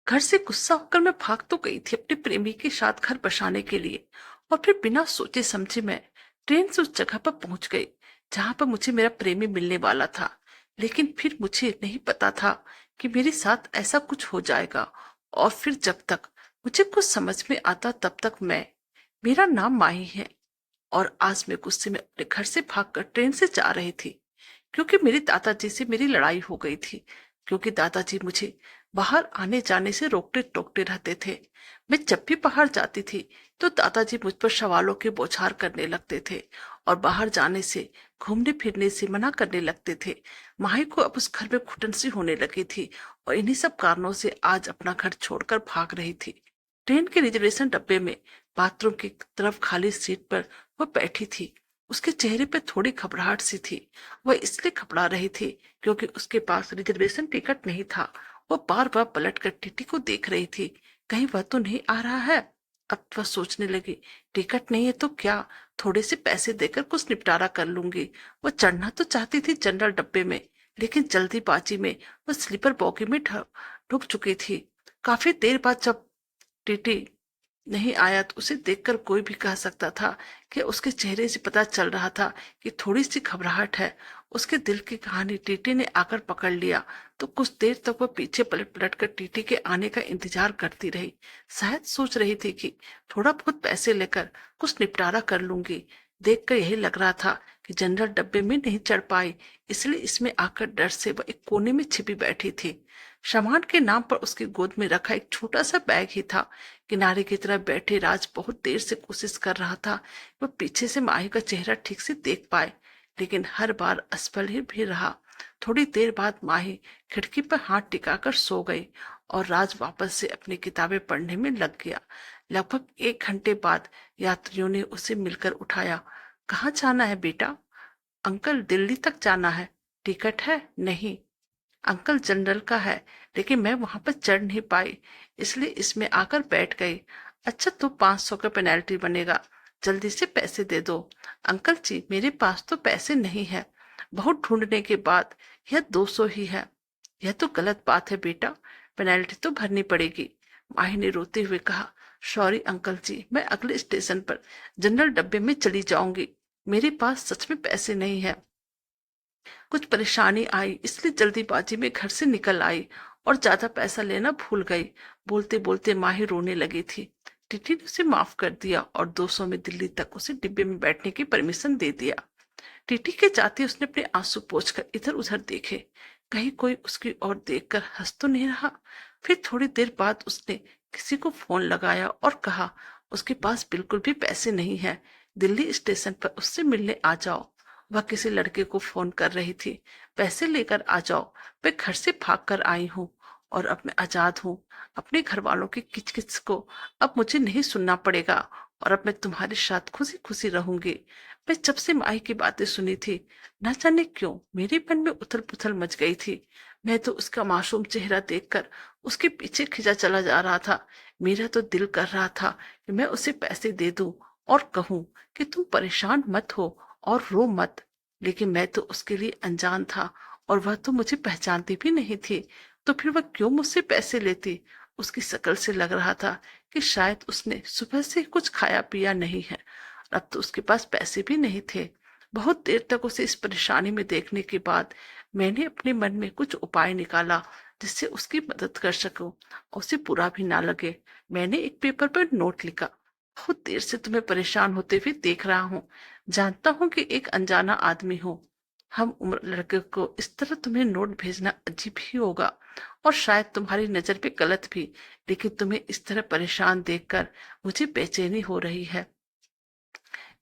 घर से गुस्सा होकर मैं भाग तो गई थी अपने प्रेमी के साथ घर बसाने के लिए। और फिर बिना सोचे समझे मैं ट्रेन से उस जगह पर पहुंच गई जहां पर मुझे मेरा प्रेमी मिलने वाला था। लेकिन फिर मुझे नहीं पता था कि मेरे साथ ऐसा कुछ हो जाएगा। और फिर जब तक मुझे कुछ समझ में आता तब तक मैं मेरा नाम माही है। और आज मैं गुस्से में अपने घर से भागकर ट्रेन से जा रही थी, क्योंकि मेरे दादाजी से मेरी लड़ाई हो गई थी। क्योंकि दादाजी मुझे बाहर आने जाने से रोकते टोकते रहते थे। मैं जब भी बाहर जाती थी तो दादाजी मुझ पर सवालों के बौछार करने लगते थे और बाहर जाने से, घूमने फिरने से मना करने लगते थे। माही को अब उस घर में घुटन सी होने लगी थी और इन्हीं सब कारणों से आज अपना घर छोड़कर भाग रही थी। ट्रेन के रिजर्वेशन डब्बे में बाथरूम की तरफ खाली सीट पर वह बैठी थी। उसके चेहरे पर थोड़ी घबराहट सी थी। वह इसलिए घबरा रही थी क्योंकि उसके पास रिजर्वेशन टिकट नहीं था। वह बार बार पलट कर टीटी को देख रही थी, कहीं वह तो नहीं आ रहा है। अब वह सोचने लगी, टिकट नहीं है तो क्या, थोड़े से पैसे देकर कुछ निपटारा कर लूंगी। वह चढ़ना तो चाहती थी जनरल डब्बे में, लेकिन जल्दीबाजी में वह स्लीपर बोगी में ढुक चुकी थी। काफी देर बाद जब टीटी नहीं आया तो उसे देखकर कोई भी कह सकता था कि उसके चेहरे से पता चल रहा था कि थोड़ी सी घबराहट है। उसके दिल की कहानी टीटी ने आकर पकड़ लिया तो कुछ देर तक वह पीछे पलट पलट कर टीटी के आने का इंतजार करती रही। शायद सोच रही थी कि थोड़ा बहुत पैसे लेकर कुछ निपटारा कर लूंगी। देखकर यही लग रहा था कि जनरल डब्बे में नहीं चढ़ पाई, इसलिए इसमें आकर डर से वह एक कोने में छिपी बैठी थी। सामान के नाम पर उसकी गोद में रखा एक छोटा सा बैग ही था। किनारे की तरफ बैठे राज बहुत देर से कोशिश कर रहा था वह पीछे से माही का चेहरा ठीक से देख पाए, लेकिन हर बार असफल ही भी रहा। थोड़ी देर बाद माही खिड़की पर हाथ टिकाकर सो गई और राज वापस से अपनी किताबें पढ़ने में लग गया। लगभग 1 घंटे बाद यात्रियों ने उसे मिलकर उठाया। कहाँ जाना है बेटा? अंकल, दिल्ली तक जाना है। टिकट है? नहीं अंकल, जनरल का है, लेकिन मैं वहां पर चढ़ नहीं पाई, इसलिए इसमें आकर बैठ गई। अच्छा, तो 500 का पेनल्टी बनेगा, जल्दी से पैसे दे दो। अंकल जी, मेरे पास तो पैसे नहीं है। बहुत ढूंढने के बाद यह 200 ही है। यह तो गलत बात है बेटा, पेनल्टी तो भरनी पड़ेगी। माही ने रोते हुए कहा, सॉरी अंकल जी, मैं अगले स्टेशन पर जनरल डब्बे में चली जाऊंगी। मेरे पास सच में पैसे नहीं है। कुछ परेशानी आई इसलिए जल्दीबाजी में घर से निकल आई और ज्यादा पैसा लेना भूल गई। बोलते बोलते माही रोने लगी थी। टीटी ने उसे माफ कर दिया और 200 में दिल्ली तक उसे डिब्बे में बैठने की परमिशन दे दिया। टीटी के जाते उसने अपने आंसू पोंछकर इधर उधर देखे, कहीं कोई उसकी ओर देखकर हंस तो नहीं रहा। फिर थोड़ी देर बाद उसने किसी को फोन लगाया और कहा उसके पास बिल्कुल भी पैसे नहीं है, दिल्ली स्टेशन पर उससे मिलने आ जाओ। वह किसी लड़के को फोन कर रही थी, पैसे लेकर आ जाओ, मैं घर से भाग कर आई हूँ और अब मैं आजाद हूँ। अपने घर वालों की किचकिच को अब मुझे नहीं सुनना पड़ेगा और अब मैं तुम्हारे साथ खुशी खुशी रहूंगी। मैं जब से माई की बातें सुनी थी, न जाने क्यों मेरे मन में उथल पुथल मच गई थी। मैं तो उसका मासूम चेहरा देखकर उसके पीछे खिंचा चला जा रहा था। मेरा तो दिल कर रहा था कि मैं उसे पैसे दे दूं और कहूं कि तुम परेशान मत हो और रो मत। लेकिन मैं तो उसके लिए अनजान था और वह तो मुझे पहचानती भी नहीं थी। तो फिर वह क्यों मुझसे पैसे लेती? उसकी शक्ल से लग रहा था कि शायद उसने सुबह से कुछ खाया पिया नहीं है। अब तो उसके पास पैसे भी नहीं थे। बहुत देर तक उसे इस परेशानी में देखने के बाद मैंने अपने मन में कुछ उपाय निकाला जिससे उसकी मदद कर सकूं, उसे बुरा भी ना लगे। मैंने एक पेपर पर नोट लिखा, बहुत देर से तुम्हें परेशान होते हुए देख रहा हूँ। जानता हूँ कि एक अनजाना आदमी हो, हम उम्र लड़के को इस तरह तुम्हें नोट भेजना अजीब ही होगा और शायद तुम्हारी नजर पे गलत भी, लेकिन तुम्हें इस तरह परेशान देखकर मुझे बेचैनी हो रही है,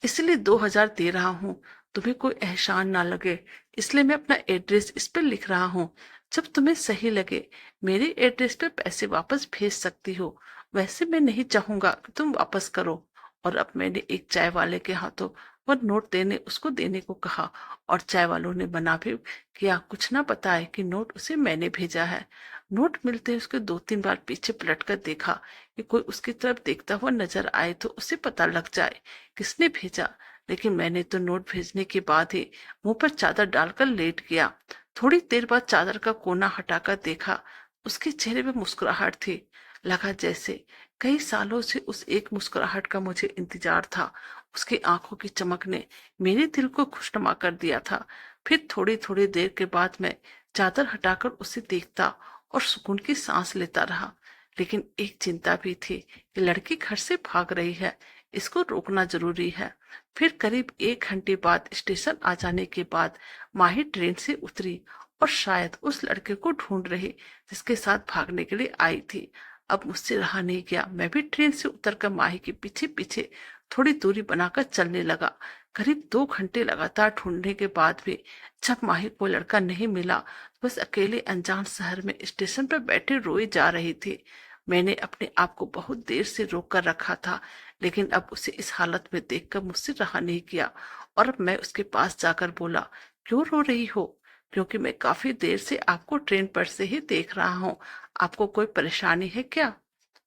इसलिए 2000 दे रहा हूँ। तुम्हें कोई एहसान ना लगे, इसलिए मैं अपना एड्रेस इस पर लिख रहा हूँ। जब तुम्हें सही लगे मेरे एड्रेस पे पैसे वापस भेज सकती हो। वैसे मैं नहीं चाहूंगा कि तुम वापस करो। और अब मैंने एक चाय वाले के हाथों वह नोट उसको देने को कहा और चाय वालों ने मना भी किया, कुछ ना बताए कि नोट उसे मैंने भेजा है। नोट मिलते ही उसके 2-3 बार पीछे पलट कर देखा कि कोई उसकी तरफ देखता हुआ नजर आए तो उसे पता लग जाए किसने भेजा। लेकिन मैंने तो नोट भेजने के बाद ही मुंह पर चादर डालकर लेट गया। थोड़ी देर बाद चादर का कोना हटाकर देखा, उसके चेहरे पे मुस्कुराहट थी। लगा जैसे कई सालों से उस एक मुस्कुराहट का मुझे इंतजार था। उसकी आंखों की चमक ने मेरे दिल को खुशनुमा कर दिया था। फिर थोड़ी थोड़ी देर के बाद मैं चादर हटाकर उसे देखता और सुकून की सांस लेता रहा। लेकिन एक चिंता भी थी कि लड़की घर से भाग रही है, इसको रोकना जरूरी है। फिर करीब 1 घंटे बाद स्टेशन आ जाने के बाद माही ट्रेन से उतरी और शायद उस लड़के को ढूंढ रही जिसके साथ भागने के लिए आई थी। अब मुझसे रहा नहीं गया, मैं भी ट्रेन से उतरकर माही के पीछे पीछे थोड़ी दूरी बनाकर चलने लगा। करीब 2 घंटे लगातार ढूंढने के बाद भी जब माही को लड़का नहीं मिला, तो बस अकेले अनजान शहर में स्टेशन पर बैठे रोई जा रही थी। मैंने अपने आप को बहुत देर से रोक कर रखा था, लेकिन अब उसे इस हालत में देखकर मुझसे रहा नहीं गया और अब मैं उसके पास जाकर बोला, क्यों रो रही हो? क्योंकि मैं काफी देर से आपको ट्रेन पर से ही देख रहा हूँ। आपको कोई परेशानी है क्या?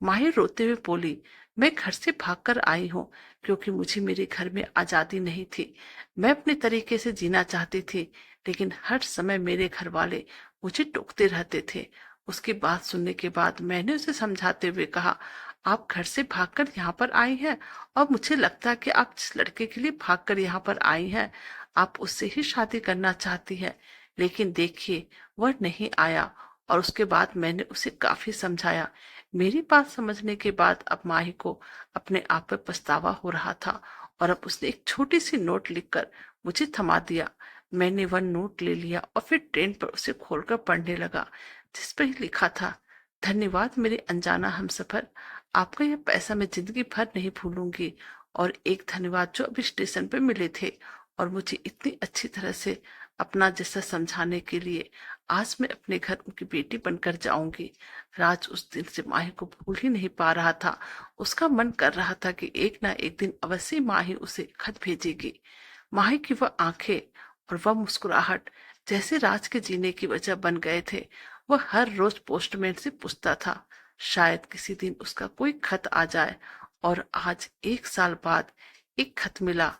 माहिर रोते हुए बोली, मैं घर से भागकर आई हूँ क्योंकि मुझे मेरे घर में आजादी नहीं थी। मैं अपने तरीके से जीना चाहती थी, लेकिन हर समय मेरे घर वाले मुझे टोकते रहते थे। उसकी बात सुनने के बाद मैंने उसे समझाते हुए कहा, आप घर से भागकर यहाँ पर आई हैं और मुझे लगता है कि आप जिस लड़के के लिए भागकर यहाँ पर आई हैं, आप उससे ही शादी करना चाहती हैं। लेकिन देखिए, वह नहीं आया और उसके बाद मैंने उसे काफी समझाया। मेरी बात समझने के बाद अब माही को अपने आप पर पछतावा हो रहा था और अब उसने एक छोटी सी नोट लिखकर मुझे थमा दिया। मैंने वह नोट ले लिया और फिर ट्रेन पर उसे खोलकर पढ़ने लगा, जिस पर लिखा था, धन्यवाद मेरे अनजाना हमसफर, आपका यह पैसा मैं जिंदगी भर नहीं भूलूंगी। और एक धन्यवाद जो अभी स्टेशन पे मिले थे और मुझे इतनी अच्छी तरह से अपना जैसा समझाने के लिए। आज मैं अपने घर उनकी बेटी बनकर जाऊंगी। राज उस दिन से माही को भूल ही नहीं पा रहा था। उसका मन कर रहा था कि एक ना एक दिन अवश्य माही उसे खत भेजेगी। माही की वह आंखें और वह मुस्कुराहट जैसे राज के जीने की वजह बन गए थे। वह हर रोज पोस्टमैन से पूछता था, शायद किसी दिन उसका कोई खत आ जाए। और आज 1 साल बाद एक खत मिला।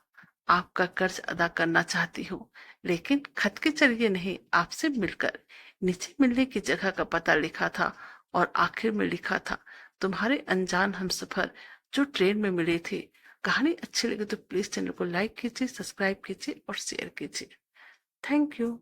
आपका कर्ज अदा करना चाहती हूँ, लेकिन खत के जरिए नहीं, आपसे मिलकर। नीचे मिलने की जगह का पता लिखा था और आखिर में लिखा था, तुम्हारे अनजान हमसफर जो ट्रेन में मिले थे। कहानी अच्छी लगी तो प्लीज चैनल को लाइक कीजिए, सब्सक्राइब कीजिए और शेयर कीजिए। Thank you.